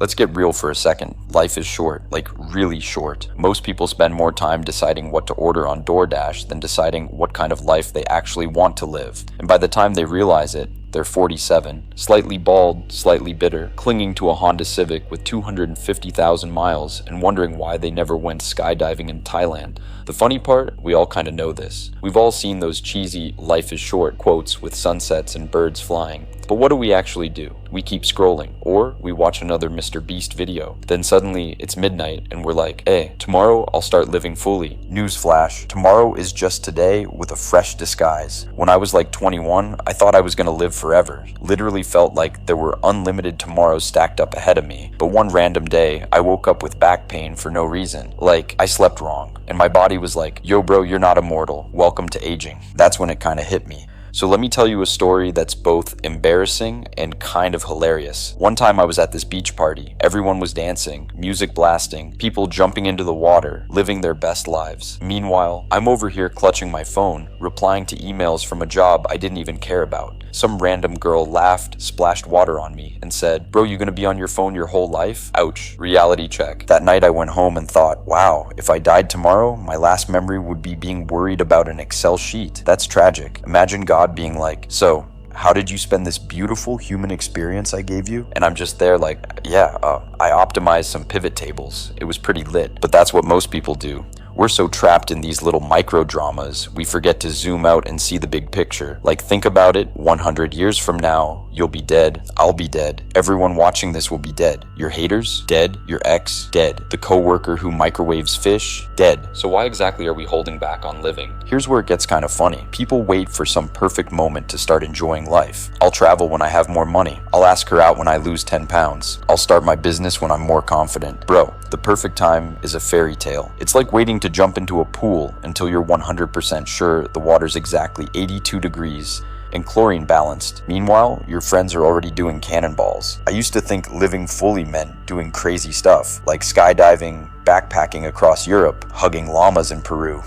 Let's get real for a second. Life is short, like really short. Most people spend more time deciding what to order on DoorDash than deciding what kind of life they actually want to live. And by the time they realize it, they're 47, slightly bald, slightly bitter, clinging to a Honda Civic with 250,000 miles and wondering why they never went skydiving in Thailand. The funny part, we all kind of know this. We've all seen those cheesy "life is short" quotes with sunsets and birds flying. But what do we actually do? We keep scrolling, or we watch another Mr. Beast video. Then suddenly it's midnight and we're like, hey, tomorrow I'll start living fully. Newsflash, tomorrow is just today with a fresh disguise. When I was like 21, I thought I was gonna live forever. Literally felt like there were unlimited tomorrows stacked up ahead of me. But one random day, I woke up with back pain for no reason. Like, I slept wrong. And my body was like, yo bro, you're not immortal. Welcome to aging. That's when it kind of hit me. So let me tell you a story that's both embarrassing and kind of hilarious. One time I was at this beach party. Everyone was dancing, music blasting, people jumping into the water, living their best lives. Meanwhile, I'm over here clutching my phone, replying to emails from a job I didn't even care about. Some random girl laughed, splashed water on me, and said, bro, you gonna be on your phone your whole life? Ouch. Reality check. That night I went home and thought, wow, if I died tomorrow, my last memory would be being worried about an Excel sheet. That's tragic. Imagine God being like, so, how did you spend this beautiful human experience I gave you? And I'm just there like, yeah, I optimized some pivot tables. It was pretty lit. But that's what most people do. We're so trapped in these little micro dramas, we forget to zoom out and see the big picture. Like, think about it, 100 years from now, you'll be dead, I'll be dead, everyone watching this will be dead. Your haters, dead. Your ex, dead. The coworker who microwaves fish, dead. So why exactly are we holding back on living? Here's where it gets kind of funny. People wait for some perfect moment to start enjoying life. I'll travel when I have more money. I'll ask her out when I lose 10 pounds. I'll start my business when I'm more confident. Bro, the perfect time is a fairy tale. It's like waiting to jump into a pool until you're 100% sure the water's exactly 82 degrees and chlorine balanced. Meanwhile, your friends are already doing cannonballs. I used to think living fully meant doing crazy stuff, like skydiving, backpacking across Europe, hugging llamas in Peru.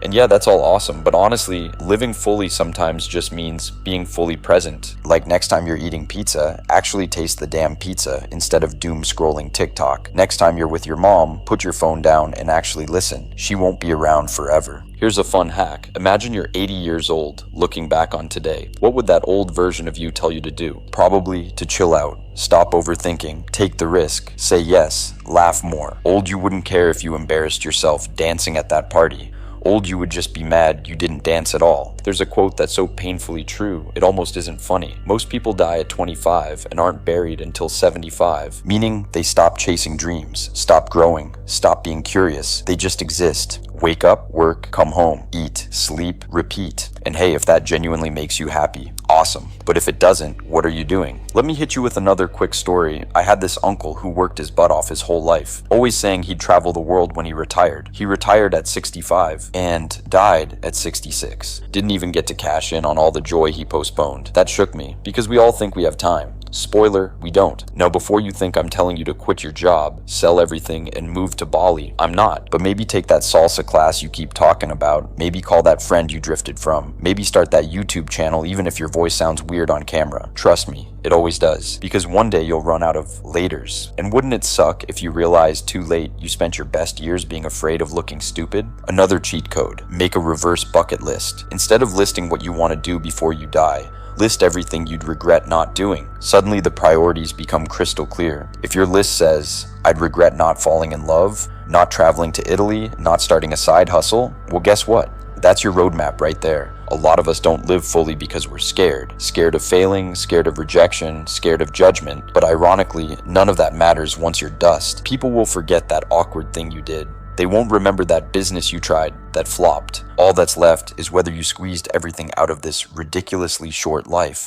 And yeah, that's all awesome, but honestly, living fully sometimes just means being fully present. Like next time you're eating pizza, actually taste the damn pizza instead of doom scrolling TikTok. Next time you're with your mom, put your phone down and actually listen. She won't be around forever. Here's a fun hack. Imagine you're 80 years old, looking back on today. What would that old version of you tell you to do? Probably to chill out, stop overthinking, take the risk, say yes, laugh more. Old you wouldn't care if you embarrassed yourself dancing at that party. Old you would just be mad you didn't dance at all. There's a quote that's so painfully true, it almost isn't funny. Most people die at 25 and aren't buried until 75, meaning they stop chasing dreams, stop growing, stop being curious. They just exist. Wake up, work, come home, eat, sleep, repeat. And hey, if that genuinely makes you happy, awesome. But if it doesn't, what are you doing? Let me hit you with another quick story. I had this uncle who worked his butt off his whole life, always saying he'd travel the world when he retired. He retired at 65 and died at 66. Didn't even get to cash in on all the joy he postponed. That shook me, because we all think we have time. Spoiler, we don't. Now, before you think I'm telling you to quit your job, sell everything, and move to Bali, I'm not. But maybe take that salsa class you keep talking about. Maybe call that friend you drifted from. Maybe start that YouTube channel even if your voice sounds weird on camera. Trust me, it always does. Because one day you'll run out of laters. And wouldn't it suck if you realized too late you spent your best years being afraid of looking stupid? Another cheat code. Make a reverse bucket list. Instead of listing what you want to do before you die, list everything you'd regret not doing. Suddenly the priorities become crystal clear. If your list says, I'd regret not falling in love, not traveling to Italy, not starting a side hustle, well, guess what? That's your roadmap right there. A lot of us don't live fully because we're scared. Scared of failing, scared of rejection, scared of judgment. But ironically, none of that matters once you're dust. People will forget that awkward thing you did. They won't remember that business you tried that flopped. All that's left is whether you squeezed everything out of this ridiculously short life.